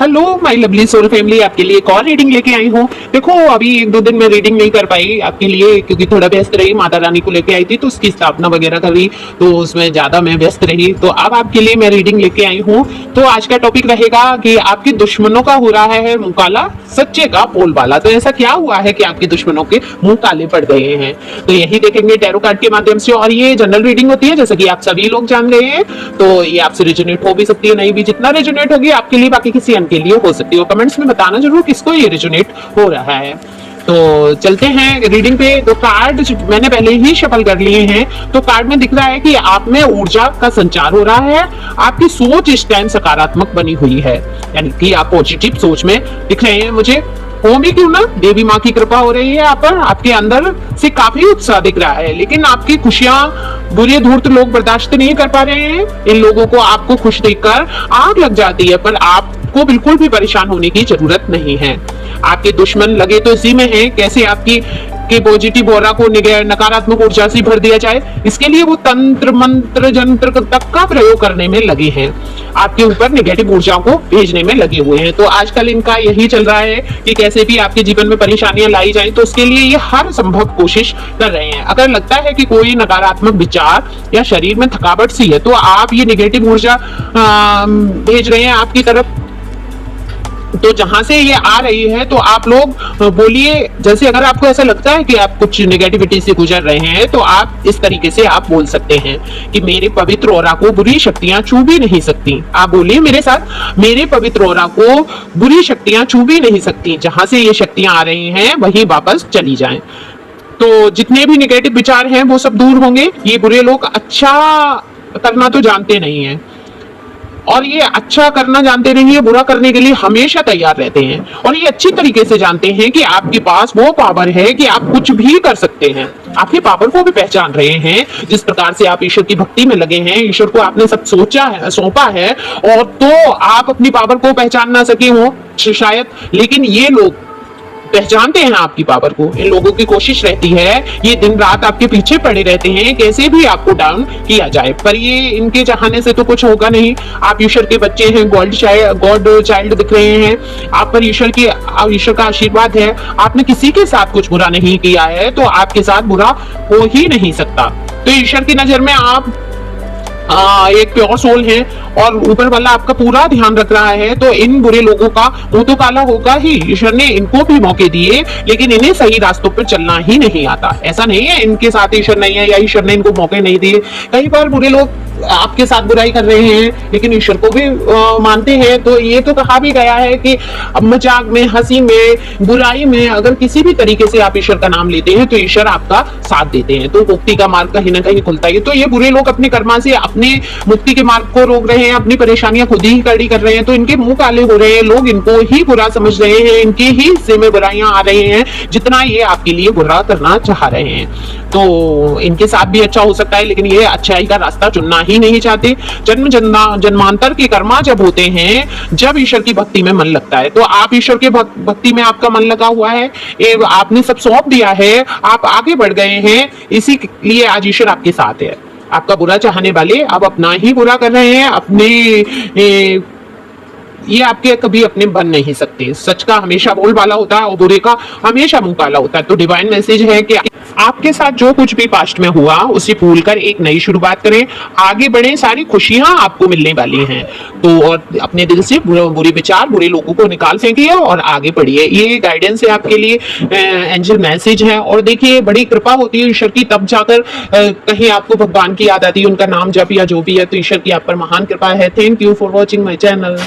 Hello my lovely soul family, आपके लिए एक और रीडिंग लेके आई हूँ। देखो अभी एक दो दिन में रीडिंग नहीं कर पाई आपके लिए, क्योंकि थोड़ा व्यस्त रही। माता रानी को लेके आई थी तो उसकी स्थापना वगैरह करी, तो उसमें ज्यादा मैं व्यस्त रही। तो अब आपके लिए मैं रीडिंग लेके आई हूँ। तो आज का टॉपिक रहेगा कि आपके दुश्मनों का हो रहा है मुंह काला, सच्चे का बोलबाला। तो ऐसा क्या हुआ है कि आपके दुश्मनों के मुंह काले पड़ गए हैं, तो यही देखेंगे टैरो कार्ड के माध्यम से। और ये जनरल रीडिंग होती है, जैसा कि आप सभी लोग जान गए हैं। तो ये आपसे रेजोनेट हो भी सकती है, नहीं भी। जितना रेजोनेट होगी आपके लिए, बाकी किसी के लिए हो सकती है। कमेंट्स में बताना जरूर किसको ये रेजोनेट हो रहा है। तो चलते हैं रीडिंग पे। तो कार्ड मैंने पहले ही शफल कर लिए हैं। तो कार्ड में दिख रहा है कि आप में ऊर्जा का संचार हो रहा है। आपकी सोच इस टाइम सकारात्मक बनी हुई है, यानी कि आप पॉजिटिव सोच में दिख रहे हैं मुझे। हो भी क्यों ना, देवी माँ की कृपा हो रही है आप पर। आपके अंदर से काफी उत्साह दिख रहा है, लेकिन आपकी खुशियां बुरे धूर्त लोग बर्दाश्त नहीं कर पा रहे हैं। इन लोगों को आपको खुश देखकर आग लग जाती है, पर आपको बिल्कुल भी परेशान होने की जरूरत नहीं है। आपके दुश्मन लगे तो इसी में हैं, कैसे आपकी के पॉजिटिव ऑरा को नकारात्मक ऊर्जा से भर दिया जाए, इसके लिए वो तंत्र मंत्र जंत्र तक का प्रयोग करने में लगे हैं। आपके ऊपर नेगेटिव ऊर्जाओं को भेजने में लगे हुए हैं। तो आजकल इनका यही चल रहा है कि कैसे भी आपके जीवन में परेशानियां लाई जाए, तो उसके लिए ये हर संभव कोशिश कर रहे हैं। अगर लगता है कि कोई नकारात्मक विचार या शरीर में थकावट सी है, तो आप ये नेगेटिव ऊर्जा भेज रहे हैं आपकी तरफ। तो जहां से ये आ रही है, तो आप लोग बोलिए। जैसे अगर आपको ऐसा लगता है कि आप कुछ नेगेटिविटी से गुजर रहे हैं, तो आप इस तरीके से आप बोल सकते हैं कि मेरे पवित्र ऑरा को बुरी शक्तियां छू भी नहीं सकती। आप बोलिए मेरे साथ, मेरे पवित्र ऑरा को बुरी शक्तियां छू भी नहीं सकती। जहां से ये शक्तियां आ रही हैं वहीं वापस चली जाएं। तो जितने भी नेगेटिव विचार हैं वो सब दूर होंगे। ये बुरे लोग अच्छा करना तो जानते नहीं है, और ये अच्छा करना जानते नहीं है, बुरा करने के लिए हमेशा तैयार रहते हैं। और ये अच्छी तरीके से जानते हैं कि आपके पास वो पावर है कि आप कुछ भी कर सकते हैं। आपके पावर को भी पहचान रहे हैं। जिस प्रकार से आप ईश्वर की भक्ति में लगे हैं, ईश्वर को आपने सब सोचा है, सौंपा है, और तो आप अपनी पावर को पहचान ना सके हो शायद, लेकिन ये लोग पहचानते हैं आपकी पावर को। इन लोगों की कोशिश रहती है, ये दिन रात आपके पीछे पड़े रहते हैं, कैसे भी आपको डाउन किया जाए। पर ये इनके चाहने से तो कुछ होगा नहीं। आप ईश्वर के बच्चे हैं, गॉड चाइल्ड दिख रहे हैं। आप पर ईश्वर का आशीर्वाद है। आपने किसी के साथ कुछ बुरा नहीं किया है, तो आपके साथ बुरा हो ही नहीं सकता। तो ईश्वर की नजर में आप एक प्योर सोल है, और ऊपर वाला आपका पूरा ध्यान रख रहा है। तो इन बुरे लोगों का मुंह तो काला होगा ही। ईश्वर ने इनको भी मौके दिए, लेकिन इन्हें सही रास्तों पर चलना ही नहीं आता। ऐसा नहीं है इनके साथ ईश्वर नहीं है या ईश्वर ने इनको मौके नहीं दिए। कई बार बुरे लोग आपके साथ बुराई कर रहे हैं, लेकिन ईश्वर को भी मानते हैं। तो ये तो कहा भी गया है कि मजाक में, हंसी में, बुराई में अगर किसी भी तरीके से आप ईश्वर का नाम लेते हैं, तो ईश्वर आपका साथ देते हैं। तो मुक्ति का मार्ग कहीं ना कहीं खुलता है। तो ये बुरे लोग अपने कर्मा से अपने मुक्ति के मार्ग को रोक रहे हैं, अपनी परेशानियां खुद ही कड़ी कर रहे हैं। तो इनके मुंह काले हो रहे हैं, लोग इनको ही बुरा समझ रहे हैं, इनके ही हिस्से में बुराइयां आ रही हैं, जितना ये आपके लिए बुरा करना चाह रहे हैं। तो इनके साथ भी अच्छा हो सकता है, लेकिन ये अच्छाई का रास्ता चुनना ही नहीं चाहते। जन्मांतर के कर्मा जब होते हैं, जब ईश्वर की भक्ति में मन लगता है, तो आप ईश्वर के भक्ति में आपका मन लगा हुआ है, आपने सब सौंप दिया है, आप आगे बढ़ गए हैं, इसीलिए आज ईश्वर आपके साथ है। आपका बुरा चाहने वाले अब अपना ही बुरा कर रहे हैं। अपने ये आपके कभी अपने बन नहीं सकते। सच का हमेशा बोलबाला होता है और बुरे का हमेशा मुंह काला होता है। तो डिवाइन मैसेज है कि आपके साथ जो कुछ भी पास्ट में हुआ, उसे भूलकर एक नई शुरुआत करें, आगे बढ़ें। सारी खुशियां आपको मिलने वाली हैं। तो और अपने दिल से बुरे विचार, बुरे लोगों को निकाल फेंकिए और आगे बढ़िए। ये गाइडेंस है आपके लिए, एंजल मैसेज है। और देखिए, बड़ी कृपा होती है ईश्वर की, तब जाकर कहीं आपको भगवान की याद आती है, उनका नाम जप या जो भी है। तो ईश्वर की आप पर महान कृपा है। Thank you for watching my channel.